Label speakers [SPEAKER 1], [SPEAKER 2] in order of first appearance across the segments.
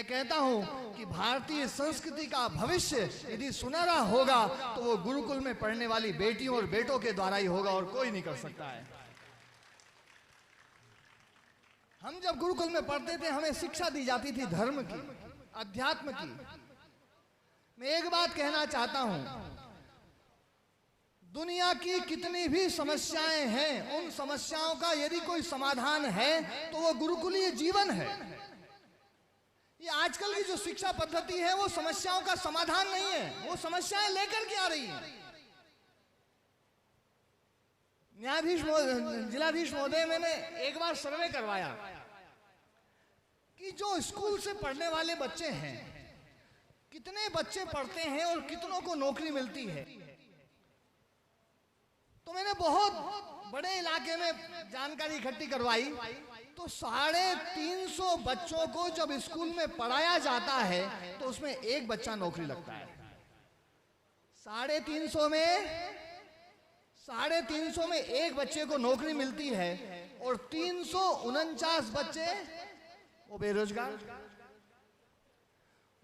[SPEAKER 1] कहता हूं कि भारतीय संस्कृति का भविष्य यदि सुनहरा होगा तो वो गुरुकुल में पढ़ने वाली बेटियों और बेटों के द्वारा ही होगा, और कोई नहीं कर सकता है। हम जब गुरुकुल में पढ़ते थे हमें शिक्षा दी जाती थी धर्म की, अध्यात्म की। मैं एक बात कहना चाहता हूं, दुनिया की कितनी भी समस्याएं हैं, उन समस्याओं का यदि कोई समाधान है तो वो गुरुकुलीय जीवन है। ये आजकल की जो शिक्षा पद्धति है वो समस्याओं का समाधान नहीं है, वो समस्याएं लेकर के आ रही हैं। न्यायाधीश जिलाधीश महोदय, मैंने एक बार सर्वे करवाया कि जो स्कूल से पढ़ने वाले बच्चे हैं, कितने बच्चे पढ़ते हैं और कितनों को नौकरी मिलती है। तो मैंने बहुत बड़े इलाके में जानकारी इकट्ठी करवाई, तो 350 बच्चों को जब स्कूल में पढ़ाया जाता है तो उसमें एक बच्चा नौकरी लगता है। 350 में एक बच्चे को नौकरी मिलती है और 349 बच्चे वो बेरोजगार।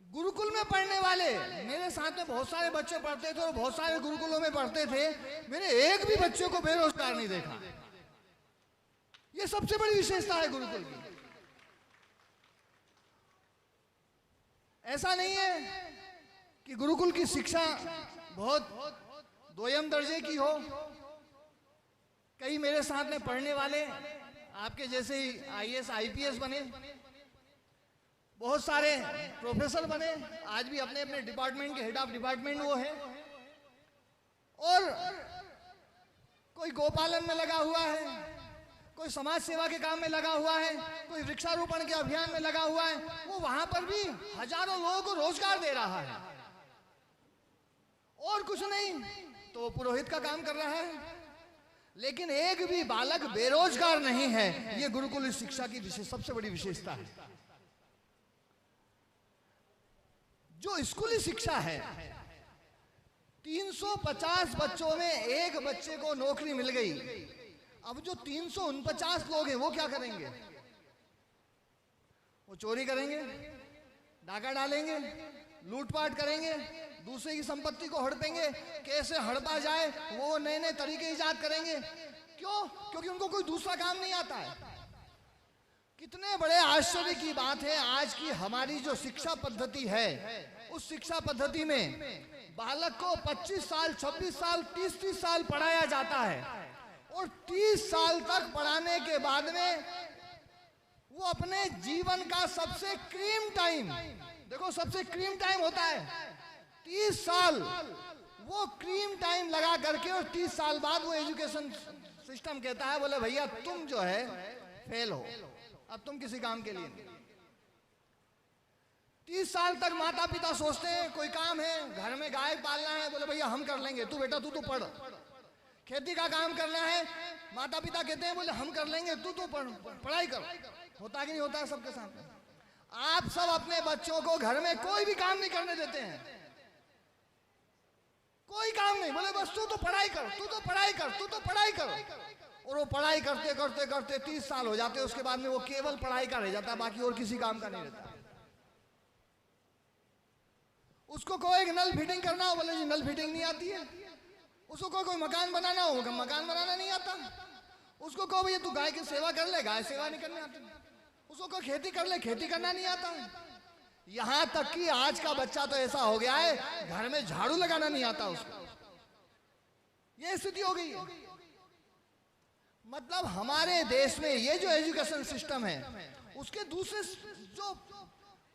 [SPEAKER 1] गुरुकुल में पढ़ने वाले, मेरे साथ में बहुत सारे बच्चे पढ़ते थे और बहुत सारे गुरुकुलों में पढ़ते थे, मैंने एक भी बच्चे को बेरोजगार नहीं देखा। ये सबसे बड़ी विशेषता है गुरुकुल की। ऐसा नहीं है कि गुरुकुल की शिक्षा बहुत दोयम दर्जे की हो। कई मेरे साथ में पढ़ने वाले आपके जैसे ही IAS IPS बने, बहुत सारे प्रोफेसर बने, आज भी अपने अपने डिपार्टमेंट के हेड ऑफ डिपार्टमेंट वो है, और कोई गौपालन में लगा हुआ है, कोई समाज सेवा के काम में लगा हुआ है, कोई वृक्षारोपण के अभियान में लगा हुआ है। वो वहां पर भी हजारों लोगों को रोजगार दे रहा है, और कुछ नहीं तो पुरोहित का काम कर रहा है, लेकिन एक भी बालक बेरोजगार नहीं है। ये गुरुकुल शिक्षा की सबसे बड़ी विशेषता है। जो स्कूली शिक्षा है, 350 बच्चों में एक बच्चे को नौकरी मिल गई। अब जो 349 लोग हैं वो क्या करेंगे? वो चोरी करेंगे, डाका डालेंगे, लूटपाट करेंगे, दूसरे की संपत्ति को हड़पेंगे। कैसे हड़पा जाए वो नए नए तरीके इजाद करेंगे। क्यों? क्योंकि उनको कोई दूसरा काम नहीं आता है। कितने बड़े आश्चर्य की बात है, आज की हमारी जो शिक्षा पद्धति है, उस शिक्षा पद्धति में बालक को 25 साल, 26 साल, 30 साल पढ़ाया जाता है, और 30 साल तक पढ़ाने के बाद में वो अपने जीवन का सबसे क्रीम टाइम, देखो सबसे क्रीम टाइम होता है 30 साल, वो क्रीम टाइम लगा करके, और 30 साल बाद वो एजुकेशन सिस्टम कहता है, बोले भैया तुम जो है फेल हो, अब तुम किसी काम के लिए नहीं। 30 साल तक माता पिता सोचते हैं कोई काम है, घर में गाय पालना है, बोले भैया हम कर लेंगे, तू बेटा तू तो पढ़। खेती का काम करना है, माता पिता कहते हैं बोले हम कर लेंगे, तू तो पढ़ाई कर। होता कि नहीं होता है सबके साथ? आप सब अपने बच्चों को घर में कोई भी काम नहीं करने देते हैं, कोई काम नहीं, बोले बस तू तो पढ़ाई कर, तू तो पढ़ाई कर, तू तो पढ़ाई कर। और वो पढ़ाई करते करते करते 30 साल हो जाते हैं, उसके बाद में वो केवल पढ़ाई का रह जाता है, बाकी और किसी काम का नहीं रहता। उसको कोई नल फिटिंग करना हो, बोले जी नल फिटिंग नहीं आती है। उसको कोई मकान बनाना हो, मकान बनाना नहीं आता। उसको कहो भैया तू गाय की सेवा कर ले, गाय सेवा नहीं करने आती। उसको कोई खेती कर ले, खेती करना नहीं आता। यहां तक कि आज का बच्चा तो ऐसा हो गया है, घर में झाड़ू लगाना नहीं आता उसको। ये स्थिति हो गई है। मतलब हमारे देश में ये जो एजुकेशन सिस्टम है, उसके दूसरे जो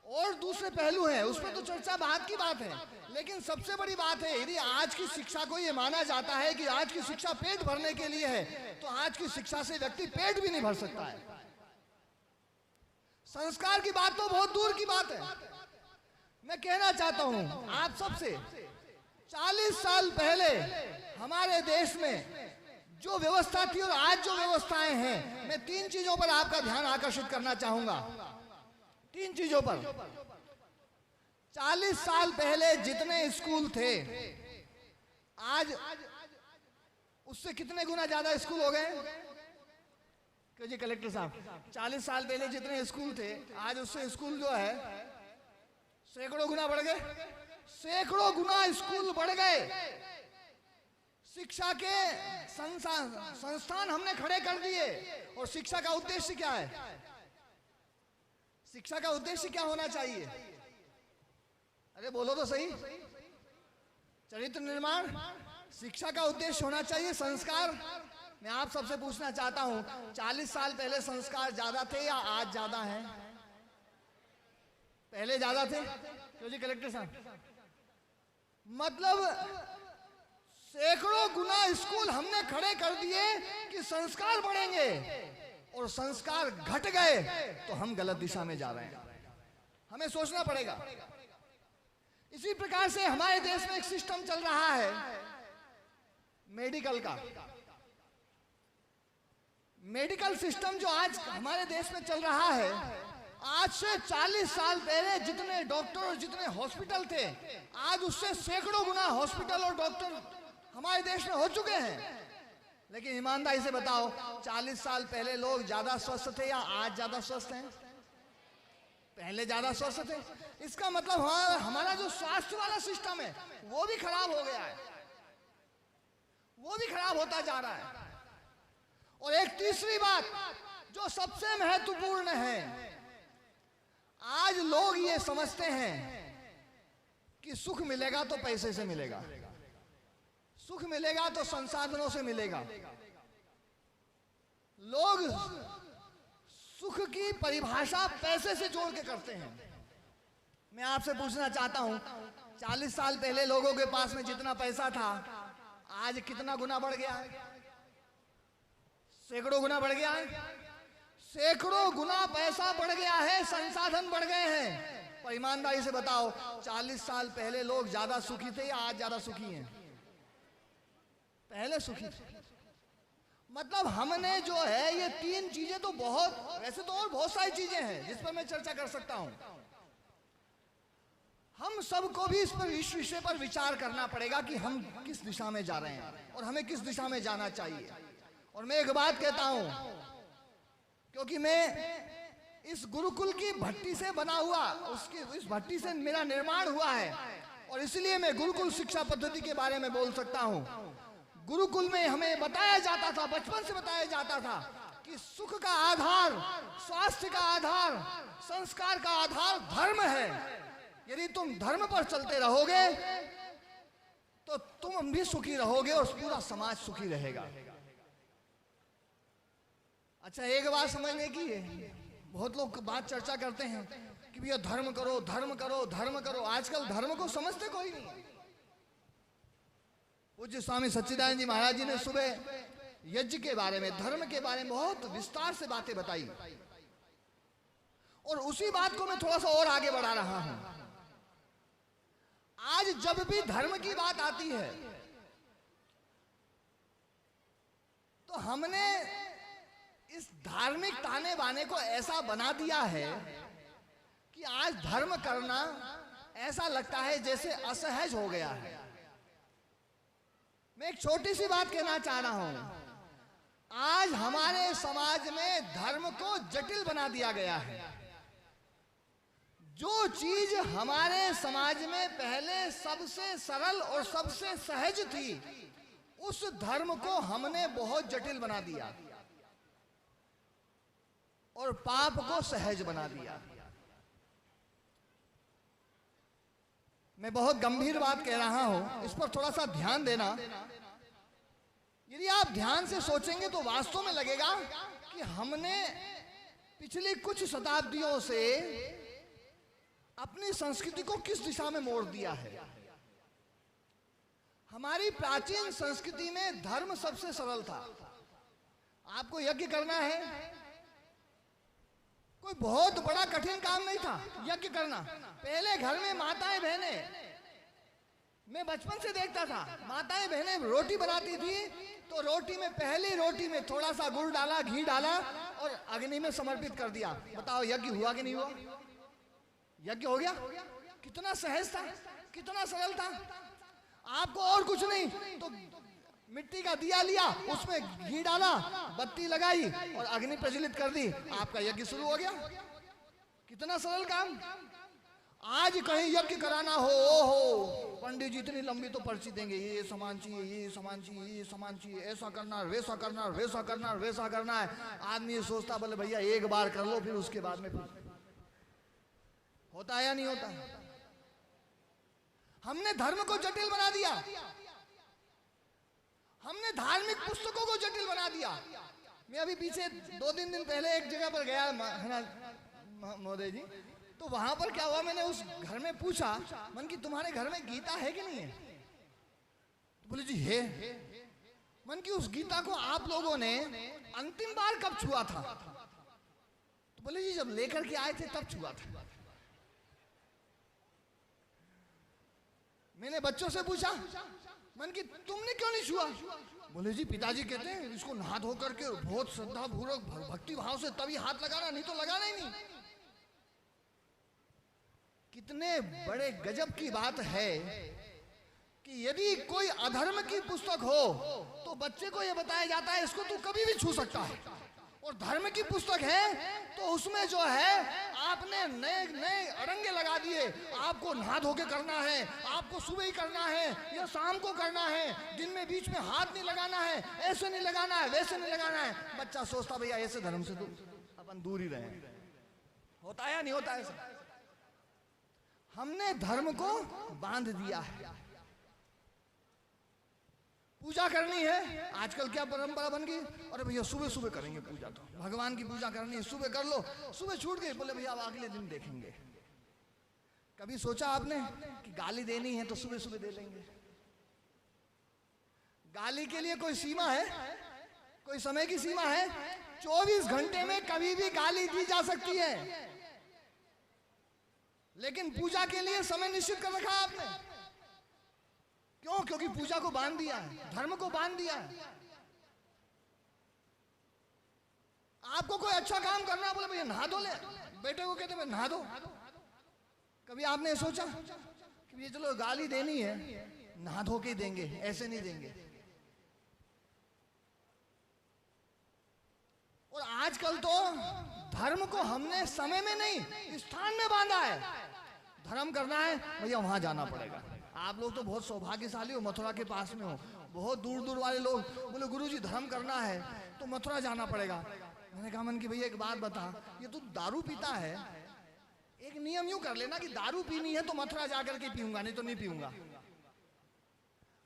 [SPEAKER 1] और दूसरे पहलू हैं, उसमें तो चर्चा बात की बात है, लेकिन सबसे बड़ी बात है, यदि आज की शिक्षा को ये माना जाता है कि आज की शिक्षा पेट भरने के लिए है, तो आज की शिक्षा से व्यक्ति पेट भी नहीं भर सकता है। संस्कार की बात तो बहुत दूर की बात है। मैं कहना चाहता हूं आप सबसे, 40 साल पहले हमारे देश में जो व्यवस्था थी और आज जो व्यवस्थाएं हैं, मैं 3 चीजों पर आपका ध्यान आकर्षित करना चाहूंगा। 3 चीजों पर। 40 साल पहले जितने स्कूल थे, आज उससे कितने गुना ज्यादा स्कूल हो गए? क्यों जी कलेक्टर साहब, 40 साल पहले जितने स्कूल थे, आज उससे स्कूल जो है सैकड़ों गुना बढ़ गए, सैकड़ों गुना स्कूल बढ़ गए, शिक्षा के संस्थान हमने खड़े कर दिए। और शिक्षा का उद्देश्य क्या है? शिक्षा का उद्देश्य क्या होना चाहिए? अरे बोलो तो सही। चरित्र निर्माण। शिक्षा का उद्देश्य होना चाहिए संस्कार। मैं आप सबसे पूछना चाहता हूं, 40 साल पहले संस्कार ज्यादा थे या आज ज्यादा हैं? पहले ज्यादा थे। क्यों जी कलेक्टर साहब? मतलब सैकड़ों गुना स्कूल हमने खड़े कर दिए कि संस्कार बढ़ेंगे, और संस्कार घट गए तो हम गलत दिशा में जा रहे हैं। हमें सोचना पड़ेगा। इसी प्रकार से हमारे देश में एक सिस्टम चल रहा है मेडिकल का। मेडिकल सिस्टम जो आज हमारे देश में चल रहा है, आज से 40 साल पहले जितने डॉक्टर और जितने हॉस्पिटल थे, आज उससे सैकड़ों गुना हॉस्पिटल और डॉक्टर हमारे देश में हो चुके हैं। लेकिन ईमानदारी से बताओ, 40 साल पहले लोग ज्यादा स्वस्थ थे या आज ज्यादा स्वस्थ हैं? पहले ज्यादा स्वस्थ थे। इसका मतलब हमारा जो स्वास्थ्य वाला सिस्टम है वो भी खराब हो गया है, वो भी खराब होता जा रहा है। और एक तीसरी बात जो सबसे महत्वपूर्ण है, आज लोग ये समझते हैं कि सुख मिलेगा तो पैसे से मिलेगा, सुख मिलेगा तो संसाधनों से मिलेगा। लोग सुख की परिभाषा पैसे से जोड़ के करते हैं। मैं आपसे पूछना चाहता हूं, 40 साल पहले लोगों के पास में जितना पैसा था, आज कितना गुना बढ़ गया है? सैकड़ों गुना बढ़ गया है। सैकड़ों गुना पैसा बढ़ गया है, संसाधन बढ़ गए हैं। पर ईमानदारी से बताओ, 40 साल पहले लोग ज्यादा सुखी थे या आज ज्यादा सुखी हैं? पहले सुखी थे। मतलब हमने जो है ये 3 चीजें तो बहुत, वैसे तो और बहुत सारी चीजें हैं जिस पर मैं चर्चा कर सकता हूं। हम सबको भी इस विषय पर विचार करना पड़ेगा कि हम किस दिशा में जा रहे हैं और हमें किस दिशा में जाना चाहिए। और मैं एक बात कहता हूं, क्योंकि मैं इस गुरुकुल की भट्टी से बना हुआ, इस भट्टी से मेरा निर्माण हुआ है, और इसलिए मैं गुरुकुल शिक्षा पद्धति के बारे में बोल सकता हूं। गुरुकुल में हमें बताया जाता था, बचपन से बताया जाता था कि सुख का आधार, स्वास्थ्य का आधार, संस्कार का आधार धर्म है। यदि तुम धर्म पर चलते रहोगे तो तुम भी सुखी रहोगे और पूरा समाज सुखी रहेगा। अच्छा, एक बात समझने की है, बहुत लोग बात चर्चा करते हैं कि भैया धर्म करो, धर्म करो, धर्म करो। आजकल धर्म को समझते कोई नहीं। पूज्य स्वामी सच्चिदानंद जी महाराज जी ने सुबह यज्ञ के बारे में, धर्म के बारे में बहुत विस्तार से बातें बताई, और उसी बात को मैं थोड़ा सा और आगे बढ़ा रहा हूं। आज जब भी धर्म की बात आती है तो हमने इस धार्मिक ताने बाने को ऐसा बना दिया है कि आज धर्म करना ऐसा लगता है जैसे असहज हो गया है। मैं एक छोटी सी बात कहना चाह रहा हूं। आज हमारे समाज में धर्म को जटिल बना दिया गया है। जो चीज हमारे समाज में पहले सबसे सरल और सबसे सहज थी, उस धर्म को हमने बहुत जटिल बना दिया और पाप को सहज बना दिया। मैं बहुत गंभीर बात कह रहा हूं, इस पर थोड़ा सा ध्यान देना। यदि आप ध्यान से सोचेंगे तो वास्तव में लगेगा कि हमने पिछली कुछ शताब्दियों से अपनी संस्कृति को किस दिशा में मोड़ दिया है। हमारी प्राचीन संस्कृति में धर्म सबसे सरल था। आपको यज्ञ करना है, कोई बहुत बड़ा कठिन काम नहीं था यज्ञ करना। पहले घर में माताएं बहनें, मैं बचपन से देखता था, माताएं बहनें रोटी बनाती थी तो रोटी में, पहली रोटी में थोड़ा सा गुड़ डाला, घी डाला और अग्नि में समर्पित कर दिया। बताओ यज्ञ हुआ कि नहीं हुआ? यज्ञ हो गया। कितना सहज था, कितना सरल था। आपको और कुछ नहीं तो मिट्टी का दिया लिया, उसमें घी डाला, बत्ती लगाई और अग्नि प्रज्वलित कर दी, आपका यज्ञ शुरू हो गया। कितना सरल काम। आज कहीं यज्ञ कराना हो, ओहो पंडित जी इतनी लंबी तो पर्ची देंगे, ये सामान चाहिए, ये सामान चाहिए, ये सामान चाहिए, ऐसा करना है, वैसा करना है, वैसा करना है, वैसा करना है। आदमी ये सोचता बोले भैया एक बार कर लो, फिर उसके बाद में होता है या नहीं होता? हमने धर्म को जटिल बना दिया, हमने धार्मिक पुस्तकों को जटिल बना दिया। मैं अभी पीछे 2-3 दिन पहले एक जगह पर गया महोदय जी, तो वहां पर क्या हुआ, मैंने उस घर में पूछा मन की तुम्हारे घर में गीता है कि नहीं है? तो बोले जी है। मन की उस गीता को आप लोगों ने अंतिम बार कब छुआ था? तो बोले जी जब लेकर के आए थे तब छुआ था। मैंने बच्चों से पूछा मन की तुमने क्यों नहीं छुआ? बोले जी पिताजी कहते हैं इसको नहा धो करके बहुत श्रद्धा पूर्वक भक्ति भाव से तभी हाथ लगाना, नहीं तो लगाना ही नहीं। कितने बड़े गजब की बात है कि यदि कोई अधर्म की पुस्तक हो तो बच्चे को यह बताया जाता है इसको तू कभी भी छू सकता है, और धर्म की पुस्तक है तो उसमें जो है आपने नए नए अड़ंगे लगा दिए। आपको नहा धो के करना है, आपको सुबह ही करना है या शाम को करना है, दिन में बीच में हाथ नहीं लगाना है, ऐसे नहीं लगाना है, वैसे नहीं लगाना है। बच्चा सोचता भैया ऐसे धर्म से तो अपन दूर ही रहे। होता है या नहीं होता ऐसा? हमने धर्म को बांध दिया है। पूजा करनी है, आजकल क्या परंपरा बन गई, अरे भैया सुबह सुबह करेंगे पूजा, तो भगवान की पूजा करनी है सुबह कर लो, सुबह छूट गई बोले भैया अब अगले दिन देखेंगे। कभी सोचा आपने कि गाली देनी है तो सुबह सुबह दे लेंगे? गाली के लिए कोई सीमा है? कोई समय की सीमा है? 24 घंटे में कभी भी गाली दी जा सकती है, लेकिन पूजा के लिए समय निश्चित कर रखा है आपने। क्यों? क्योंकि पूजा को बांध दिया है, धर्म को बांध दिया है। आपको कोई अच्छा काम करना बोले भैया नहा धो ले, बेटे को कहते नहा दो। कभी आपने सोचा कि ये चलो गाली देनी है नहा धो के देंगे, ऐसे नहीं देंगे। और आजकल तो धर्म को हमने समय में नहीं स्थान में बांधा है। धर्म करना है भैया वहां जाना पड़ेगा। आप लोग तो बहुत सौभाग्यशाली हो, मथुरा के पास में हो। बहुत दूर दूर वाले लोग बोले गुरुजी धर्म करना है तो मथुरा जाना पड़ेगा। मैंने कहा मन की भैया एक बात बता, ये तू दारू पीता है, एक नियम यूं कर लेना कि दारू पीनी है तो मथुरा जाकर के पीऊंगा, नहीं तो नहीं पीऊंगा।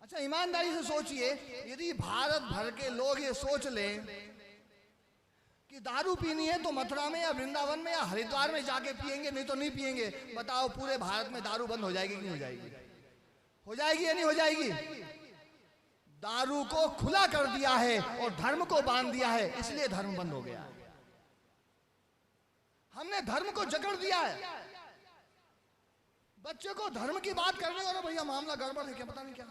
[SPEAKER 1] अच्छा ईमानदारी से सोचिए, यदि भारत भर के लोग ये सोच लें कि दारू पीनी है तो मथुरा में या वृंदावन में या हरिद्वार में जाके पिएंगे, नहीं तो नहीं पिएंगे, बताओ पूरे भारत में दारू बंद हो जाएगी कि नहीं हो जाएगी? हो जाएगी या नहीं हो जाएगी? दारू को खुला कर दिया है और धर्म को बांध दिया है, इसलिए धर्म बंद हो गया है। हमने धर्म को जकड़ दिया है। बच्चे को धर्म की बात करने और भैया मामला गड़बड़ है क्या, पता नहीं क्या।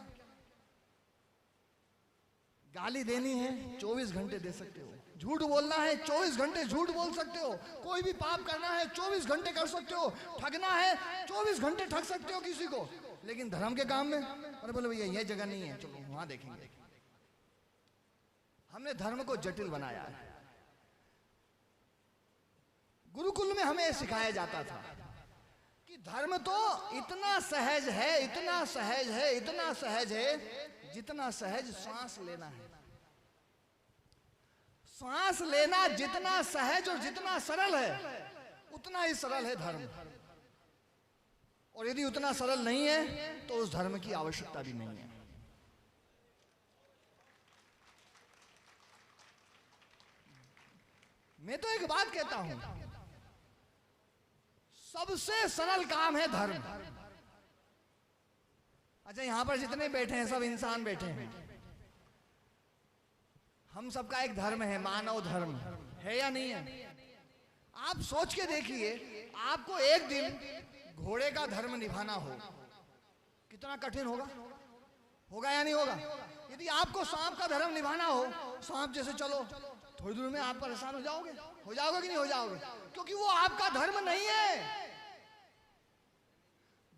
[SPEAKER 1] गाली देनी है 24 घंटे दे सकते हो, झूठ बोलना है 24 घंटे झूठ बोल सकते हो, कोई भी पाप करना है 24 घंटे कर सकते हो, ठगना है 24 घंटे ठग सकते हो किसी को, लेकिन धर्म के काम में अरे बोले भैया यह जगह नहीं है, चलो वहां देखेंगे। हमने धर्म को जटिल बनाया है। गुरुकुल में हमें सिखाया जाता था कि धर्म तो इतना सहज है, इतना सहज है, इतना सहज है जितना सहज सांस लेना है। सांस लेना जितना सहज और जितना सरल है उतना ही सरल है धर्म। और यदि उतना सरल नहीं है तो उस धर्म की आवश्यकता भी नहीं है। मैं तो एक बात कहता हूं, सबसे सरल काम है धर्म। अच्छा यहां पर जितने बैठे हैं सब इंसान बैठे हैं, हम सबका एक धर्म है, मानव धर्म है या नहीं है? आप सोच के देखिए, आपको एक दिन घोड़े का धर्म निभाना हो, कितना कठिन होगा? होगा या नहीं होगा? यदि आपको सांप का धर्म निभाना हो, सांप जैसे चलो, थोड़ी दूर में आप परेशान हो जाओगे कि नहीं हो जाओगे? क्योंकि वो आपका धर्म नहीं है।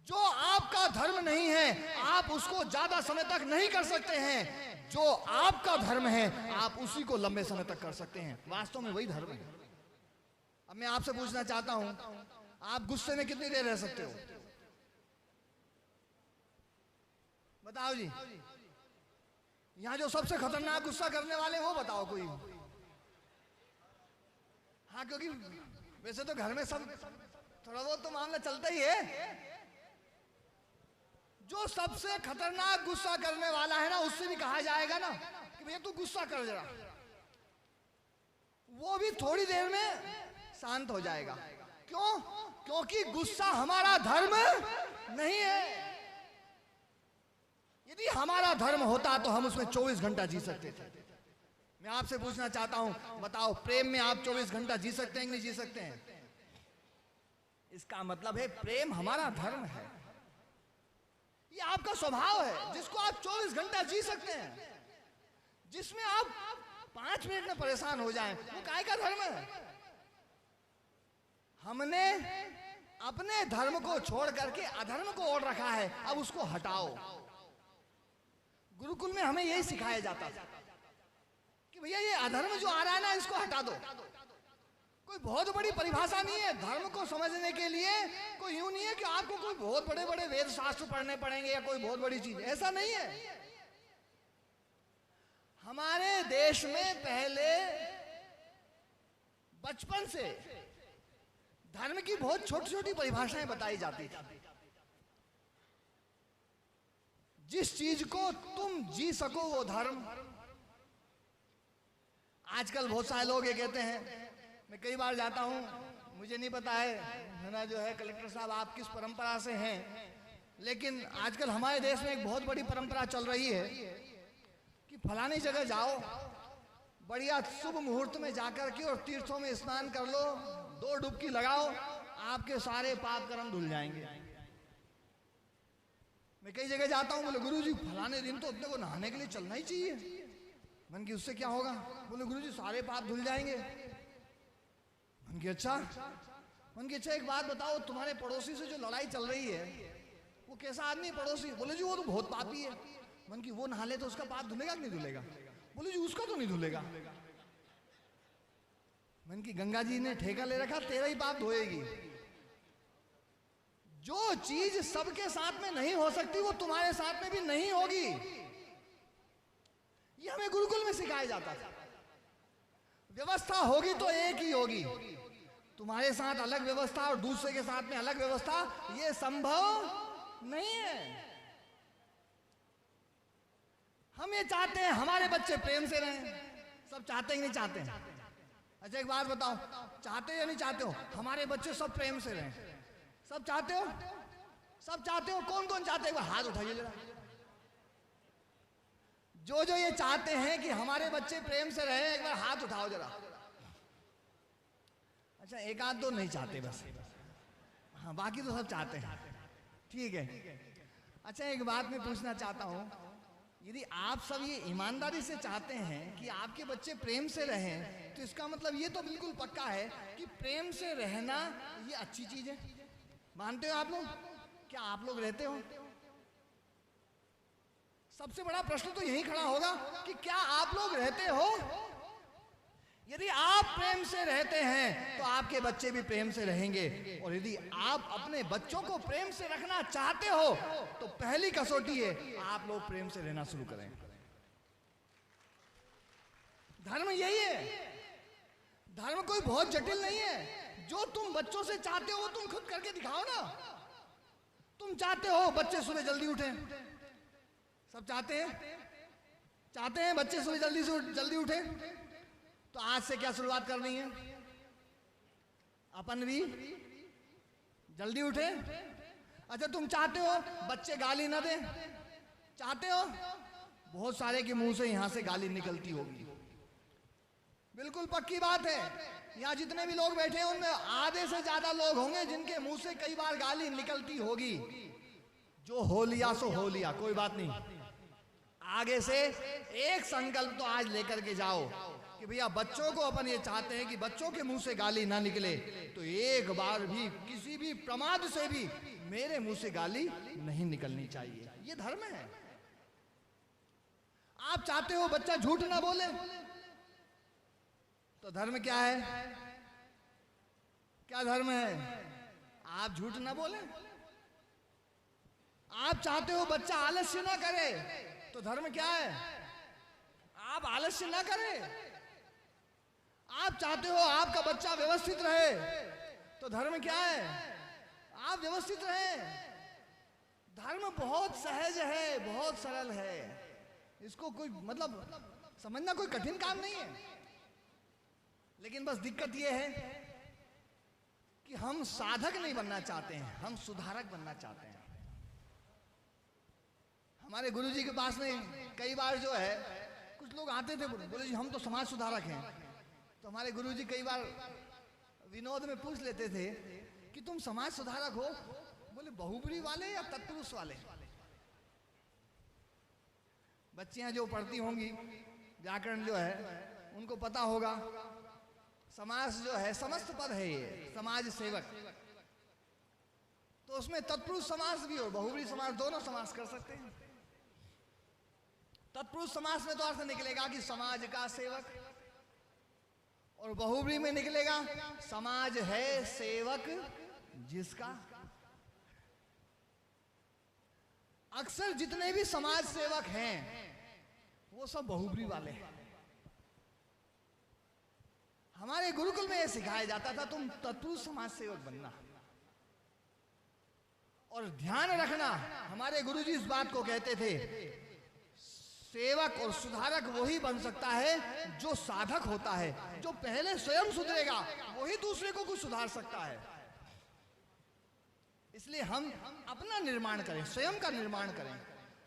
[SPEAKER 1] जो आपका धर्म नहीं है आप उसको ज्यादा समय तक नहीं कर सकते हैं। जो आपका धर्म है आप उसी को लंबे समय तक कर सकते हैं। वास्तव में वही धर्म है। अब मैं आपसे पूछना चाहता हूं, आप गुस्से में कितनी देर रह सकते हो? बताओ जी, यहाँ जो सबसे खतरनाक गुस्सा करने वाले वो बताओ कोई। हाँ, क्योंकि वैसे तो घर में सब थोड़ा बहुत तो मामला चलता ही है। जो सबसे खतरनाक गुस्सा करने वाला है ना, उससे भी कहा जाएगा ना कि भैया तू गुस्सा कर जरा, वो भी थोड़ी देर में शांत हो जाएगा। क्यों? क्योंकि गुस्सा हमारा धर्म नहीं है। यदि हमारा धर्म होता तो हम उसमें 24 घंटा जी सकते थे। मैं आपसे पूछना चाहता हूं, बताओ प्रेम में आप 24 घंटा जी सकते हैं कि नहीं जी सकते हैं? इसका मतलब है प्रेम हमारा धर्म है, ये आपका स्वभाव है जिसको आप 24 घंटा जी सकते हैं। जिसमें आप 5 मिनट में परेशान हो जाएं, वो काय का धर्म है? हमने अपने धर्म को छोड़ करके अधर्म को ओढ़ रखा है, अब उसको हटाओ। गुरुकुल में हमें यही सिखाया जाता था कि भैया ये अधर्म जो आ रहा है ना, इसको हटा दो। कोई बहुत बड़ी परिभाषा नहीं है धर्म को समझने के लिए। कोई यूं नहीं है कि आपको कोई बहुत बड़े बड़े वेद शास्त्र पढ़ने पड़ेंगे या कोई बहुत बड़ी चीज, ऐसा नहीं है। हमारे देश में पहले बचपन से धर्म की बहुत छोटी छोटी परिभाषाएं बताई जाती थी। जिस चीज को तुम जी सको वो धर्म। आजकल बहुत सारे लोग ये कहते हैं, मैं कई बार जाता हूं, मुझे नहीं पता है ना जो है कलेक्टर साहब आप किस परंपरा से हैं, लेकिन आजकल हमारे देश में एक बहुत बड़ी परंपरा चल रही है कि फलानी जगह जाओ, बढ़िया शुभ मुहूर्त में जाकर के और तीर्थों में स्नान कर लो, 2 डुबकी लगाओ, आपके सारे पाप कर्म धुल जाएंगे। मैं कई जगह जाता हूँ, बोले गुरुजी फलाने दिन तो अपने को नहाने के लिए चलना ही चाहिए। मन की उससे क्या होगा? बोले गुरुजी सारे पाप धुल जाएंगे। मन की अच्छा, मन की अच्छा एक बात बताओ, तुम्हारे पड़ोसी से जो लड़ाई चल रही है वो कैसा आदमी है पड़ोसी? बोले जी वो तो बहुत पापी है। मन की वो नहा ले तो उसका पाप धुलेगा कि नहीं धुलेगा? बोले जी उसका तो नहीं धुलेगा। मन की गंगा जी ने ठेका ले रखा, तेरा ही पाप धोएगी। जो चीज सबके साथ में नहीं हो सकती वो तुम्हारे साथ में भी नहीं होगी। ये हमें गुरुकुल में सिखाया जाता था। व्यवस्था होगी तो एक ही होगी, तुम्हारे साथ अलग व्यवस्था और दूसरे के साथ में अलग व्यवस्था, ये संभव नहीं है। हम ये चाहते हैं हमारे बच्चे प्रेम से रहें। सब चाहते ही नहीं चाहते हैं? अच्छा एक बात बताओ, चाहते हो या नहीं चाहते हो हमारे बच्चे सब प्रेम से रहें? सब चाहते हो? सब चाहते हो? कौन कौन चाहते हैं? हाथ उठाइए जरा। जो ये चाहते हैं कि हमारे बच्चे प्रेम से रहें, एक बार हाथ उठाओ जरा। अच्छा एक आध दो नहीं चाहते बस, हाँ बाकी तो सब चाहते हैं। ठीक है। अच्छा एक बात मैं पूछना चाहता हूं, यदि आप सब ये ईमानदारी से चाहते हैं कि आपके बच्चे प्रेम से रहें, तो इसका मतलब ये तो बिल्कुल पक्का है कि प्रेम से रहना ये अच्छी चीज है। मानते हो आप लोग? क्या आप लोग रहते हो? सबसे बड़ा प्रश्न तो यही खड़ा होगा कि क्या आप लोग रहते हो? यदि आप प्रेम से रहते हैं तो आपके बच्चे भी प्रेम से रहेंगे, और यदि आप अपने बच्चों को प्रेम से रखना चाहते हो तो पहली कसौटी है आप लोग प्रेम से रहना शुरू करें। धर्म यही है। धर्म कोई बहुत जटिल नहीं है। जो तुम बच्चों से चाहते हो वो तुम खुद करके दिखाओ ना। तुम चाहते हो बच्चे सुबह जल्दी उठें? सब चाहते हैं? चाहते हैं बच्चे सुबह जल्दी उठें? तो आज से क्या शुरुआत करनी है? अपन भी जल्दी उठे। अच्छा तुम चाहते हो बच्चे गाली ना दें? चाहते हो? बहुत सारे के मुंह से यहां से गाली निकलती होगी, बिल्कुल पक्की बात है। यहाँ जितने भी लोग बैठे हैं उनमें आधे से ज्यादा लोग होंगे जिनके मुंह से कई बार गाली निकलती होगी। जो हो लिया सो हो लिया, कोई बात नहीं। आगे से एक संकल्प तो आज लेकर के जाओ कि भैया बच्चों को अपन ये चाहते हैं कि बच्चों के मुंह से गाली ना निकले, तो एक बार भी किसी भी प्रमाद से भी मेरे मुंह से गाली नहीं निकलनी चाहिए। ये धर्म है। आप चाहते हो बच्चा झूठ ना बोले, तो धर्म क्या है? क्या धर्म है? आप झूठ ना बोले। आप चाहते हो बच्चा आलस्य ना करे, तो धर्म क्या है? आप आलस्य ना करें। आप चाहते हो आपका बच्चा व्यवस्थित रहे, तो धर्म क्या है? आप व्यवस्थित रहें। धर्म बहुत सहज है, बहुत सरल है, इसको कोई मतलब समझना कोई कठिन काम नहीं है। लेकिन बस दिक्कत यह है कि हम साधक नहीं बनना चाहते हैं, हम सुधारक बनना चाहते हैं। हमारे गुरुजी के पास में कई बार जो है कुछ लोग आते थे, बोले जी हम तो समाज सुधारक हैं। तो हमारे गुरुजी कई बार विनोद में पूछ लेते थे कि तुम समाज सुधारक हो? बोले बहुब्री वाले या तत्पुरुष वाले? बच्चियां जो पढ़ती होंगी व्याकरण जो है उनको पता होगा, समाज जो है समस्त पद है, ये समाज सेवक। तो उसमें तत्पुरुष समास भी हो, बहुब्री समास, दोनों समास कर सकते हैं। तत्पुरुष समास में तो अर्थ निकलेगा कि समाज का सेवक, और बहुब्री में निकलेगा समाज है सेवक जिसका। अक्सर जितने भी समाज सेवक हैं वो सब बहुब्री वाले हैं। हमारे गुरुकुल में यह सिखाया जाता था तुम तत्पुरुष समाज सेवक बनना। और ध्यान रखना, हमारे गुरुजी इस बात को कहते थे, सेवक और सुधारक वही बन सकता है जो साधक होता है। जो पहले स्वयं सुधरेगा वही दूसरे को कुछ सुधार सकता है। इसलिए हम अपना निर्माण करें, स्वयं का निर्माण करें।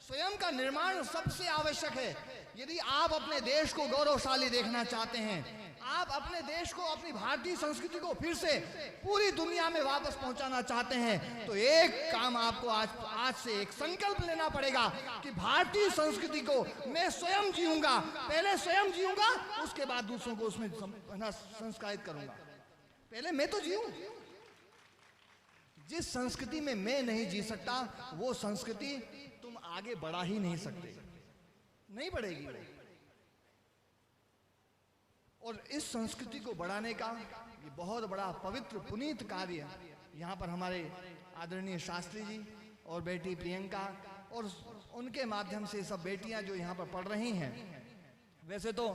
[SPEAKER 1] स्वयं का निर्माण सबसे आवश्यक है। यदि आप अपने देश को गौरवशाली देखना चाहते हैं, आप अपने देश को, अपनी भारतीय संस्कृति को फिर से पूरी दुनिया में वापस पहुंचाना चाहते हैं, तो एक काम आपको आज से एक संकल्प लेना पड़ेगा कि भारतीय संस्कृति को मैं स्वयं जीऊंगा। पहले स्वयं जीऊंगा, उसके बाद दूसरों को उसमें संस्कारित करूंगा। पहले मैं तो जीऊं। जिस संस्कृति में मैं नहीं जी सकता वो संस्कृति तुम आगे बढ़ा ही नहीं सकते, नहीं बढ़ेगी। और इस संस्कृति को बढ़ाने का ये बहुत बड़ा पवित्र पुनीत कार्य यहाँ पर हमारे आदरणीय शास्त्री जी और बेटी प्रियंका और उनके माध्यम से सब बेटियां जो यहाँ पर पढ़ रही हैं। वैसे तो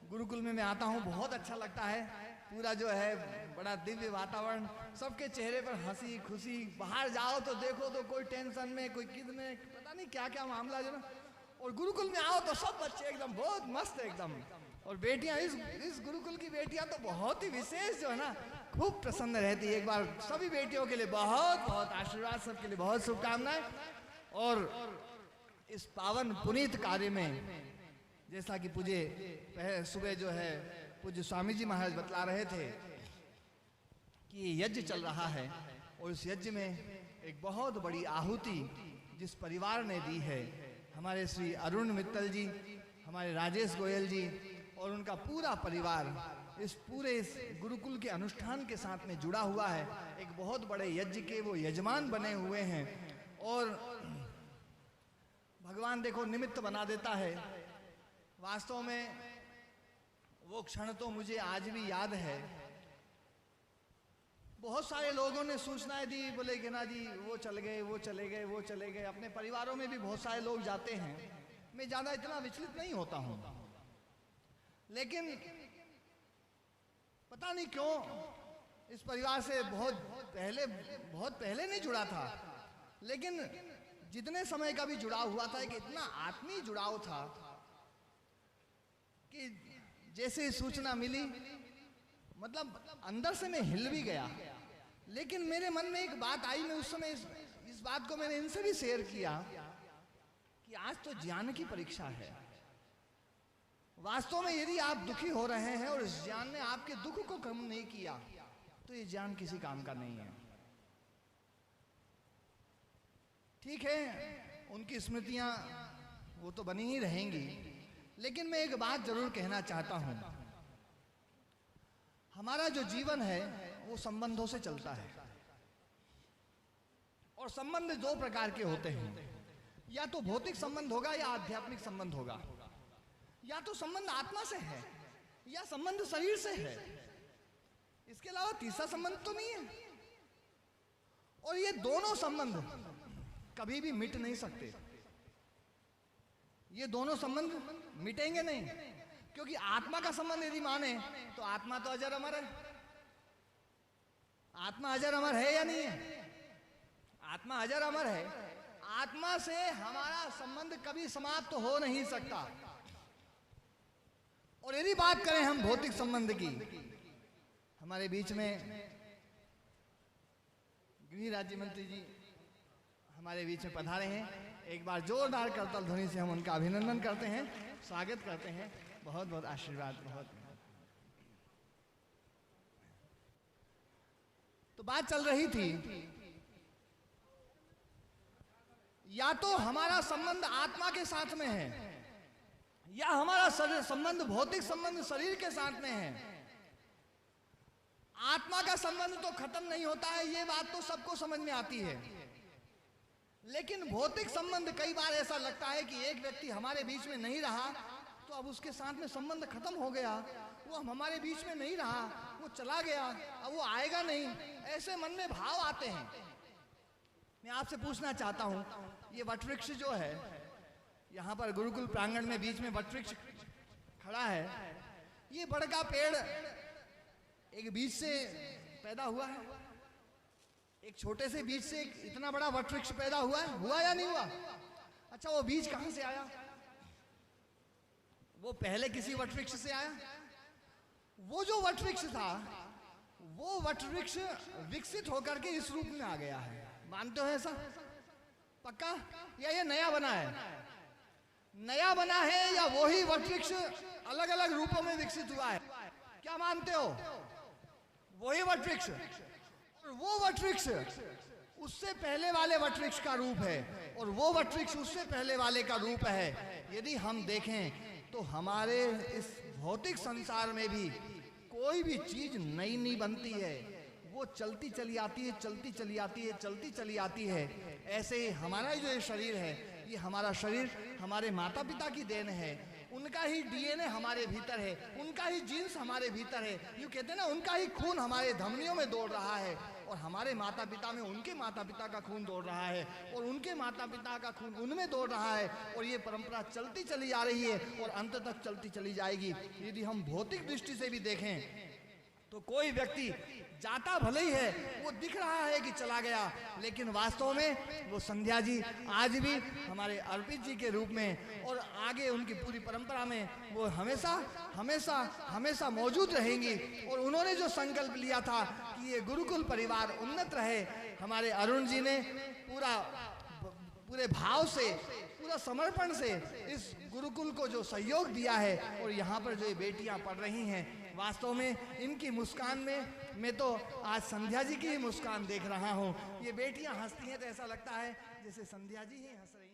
[SPEAKER 1] गुरुकुल में मैं आता हूँ, बहुत अच्छा लगता है। पूरा जो है बड़ा दिव्य वातावरण, सबके चेहरे पर हंसी खुशी। बाहर जाओ तो देखो तो कोई टेंशन में, कोई किद में, पता नहीं क्या क्या मामला जो ना। और गुरुकुल में आओ तो सब बच्चे एकदम बहुत मस्त एकदम। और बेटियां, इस गुरुकुल की बेटियां तो बहुत ही विशेष जो है ना, खूब प्रसन्न रहती है। एक बार सभी बेटियों के लिए बहुत बहुत आशीर्वाद, सबके लिए बहुत शुभकामनाएं। और इस पावन पुनीत कार्य में जैसा कि पूज्य सुबह जो है पूज्य स्वामी जी महाराज बतला रहे थे कि ये यज्ञ चल रहा है, और इस यज्ञ में एक बहुत बड़ी आहुति जिस परिवार ने दी है, हमारे श्री अरुण मित्तल जी, हमारे राजेश गोयल जी और उनका पूरा परिवार इस पूरे गुरुकुल के अनुष्ठान के साथ में जुड़ा हुआ है। एक बहुत बड़े यज्ञ के वो यजमान बने हुए हैं। और भगवान देखो निमित्त बना देता है। वास्तव में वो क्षण तो मुझे आज भी याद है। बहुत सारे लोगों ने सूचनाएं दी, बोले कि ना जी वो चल गए, वो चले गए, वो चले गए। अपने परिवारों में भी बहुत सारे लोग जाते हैं। मैं ज्यादा इतना विचलित नहीं होता हूं, लेकिन पता नहीं क्यों इस परिवार से बहुत पहले नहीं जुड़ा था, लेकिन जितने समय का भी जुड़ा हुआ था, एक इतना आत्मीय जुड़ाव था कि जैसे ही सूचना मिली, मतलब अंदर से मैं हिल भी गया। लेकिन मेरे मन में एक बात आई, मैं उस समय इस बात को मैंने इनसे भी शेयर किया कि आज तो ज्ञान की परीक्षा है। वास्तव में यदि आप दुखी हो रहे हैं और इस ज्ञान ने आपके दुख को कम नहीं किया, तो ये ज्ञान किसी काम का नहीं है। ठीक है, उनकी स्मृतियां वो तो बनी ही रहेंगी, लेकिन मैं एक बात जरूर कहना चाहता हूं। हमारा जो जीवन है वो संबंधों से चलता है, और संबंध दो प्रकार के होते हैं। या तो भौतिक संबंध होगा या आध्यात्मिक संबंध होगा। या तो संबंध आत्मा से है या संबंध शरीर से है। इसके अलावा तीसरा संबंध तो नहीं है। और ये दोनों संबंध कभी भी मिट नहीं सकते। ये दोनों संबंध मिटेंगे नहीं, क्योंकि आत्मा का संबंध यदि माने तो आत्मा तो अजर अमर है। आत्मा अजर अमर है या नहीं है? आत्मा अजर अमर है। आत्मा से हमारा संबंध कभी समाप्त हो नहीं सकता। और यदि बात करें हम भौतिक संबंध की, हमारे बीच में गृह राज्य मंत्री जी हमारे बीच में पधारे हैं। एक बार जोरदार करताल ध्वनि से हम उनका अभिनंदन करते हैं, स्वागत करते हैं। बहुत बहुत आशीर्वाद। बहुत तो बात चल रही थी, या तो हमारा संबंध आत्मा के साथ में है, या हमारा संबंध भौतिक संबंध शरीर के साथ में है। आत्मा का संबंध तो खत्म नहीं होता है, ये बात तो सबको समझ में आती है। लेकिन भौतिक संबंध कई बार ऐसा लगता है कि एक व्यक्ति हमारे बीच में नहीं रहा तो अब उसके साथ में संबंध खत्म हो गया, वो हमारे बीच में नहीं रहा, वो चला गया, अब वो आएगा नहीं, ऐसे मन में भाव आते हैं। मैं आपसे पूछना चाहता हूं, ये वटवृक्ष जो है यहाँ पर गुरुकुल प्रांगण में बीच में वटवृक्ष खड़ा है, ये बड़ का पेड़ एक बीज से पैदा हुआ है? एक छोटे से बीज से एक इतना बड़ा वटवृक्ष पैदा हुआ या नहीं हुआ? अच्छा, वो बीज कहां से आया? वो पहले किसी वटवृक्ष से आया? वो जो वटवृक्ष था, वो वटवृक्ष विकसित होकर के इस रूप में आ गया है। मानते हो ऐसा? पक्का? या ये नया बना है? नया बना है या वही वटवृक्ष अलग अलग रूपों में विकसित हुआ है? क्या मानते हो? वही वटवृक्ष। और वो वटवृक्ष उससे पहले वाले वटवृक्ष का रूप है, और वो वटवृक्ष उससे पहले वाले का रूप है। यदि हम देखें तो हमारे इस भौतिक संसार में भी कोई भी चीज नई नहीं बनती है, वो चलती चली आती है, चलती चली आती है, चलती चली आती है। ऐसे ही हमारा जो ये शरीर है, ये हमारा शरीर हमारे माता पिता की देन है, उनका ही डीएनए हमारे भीतर है, उनका ही जीन्स हमारे भीतर है। यूँ कहते हैं ना, उनका ही खून हमारे धमनियों में दौड़ रहा है, और हमारे माता पिता में उनके माता पिता का खून दौड़ रहा है, और उनके माता पिता का खून उनमें दौड़ रहा है, और ये परंपरा चलती चली आ रही है और अंत तक चलती चली जाएगी। यदि हम भौतिक दृष्टि से भी देखें तो कोई व्यक्ति जाता भले ही है, वो दिख रहा है कि चला गया, लेकिन वास्तव में वो संध्या जी आज भी हमारे अर्पित जी के रूप में और आगे उनकी पूरी परंपरा में वो हमेशा हमेशा हमेशा मौजूद रहेंगी। और उन्होंने जो संकल्प लिया था कि ये गुरुकुल परिवार उन्नत रहे, हमारे अरुण जी ने पूरे भाव से, पूरा समर्पण से इस गुरुकुल को जो सहयोग दिया है, और यहाँ पर जो ये बेटियां पढ़ रही हैं, वास्तव में इनकी मुस्कान में मैं तो आज संध्या जी की ही मुस्कान देख रहा हूँ। ये बेटियां हंसती हैं तो ऐसा लगता है जैसे संध्या जी ही हंस रही हैं।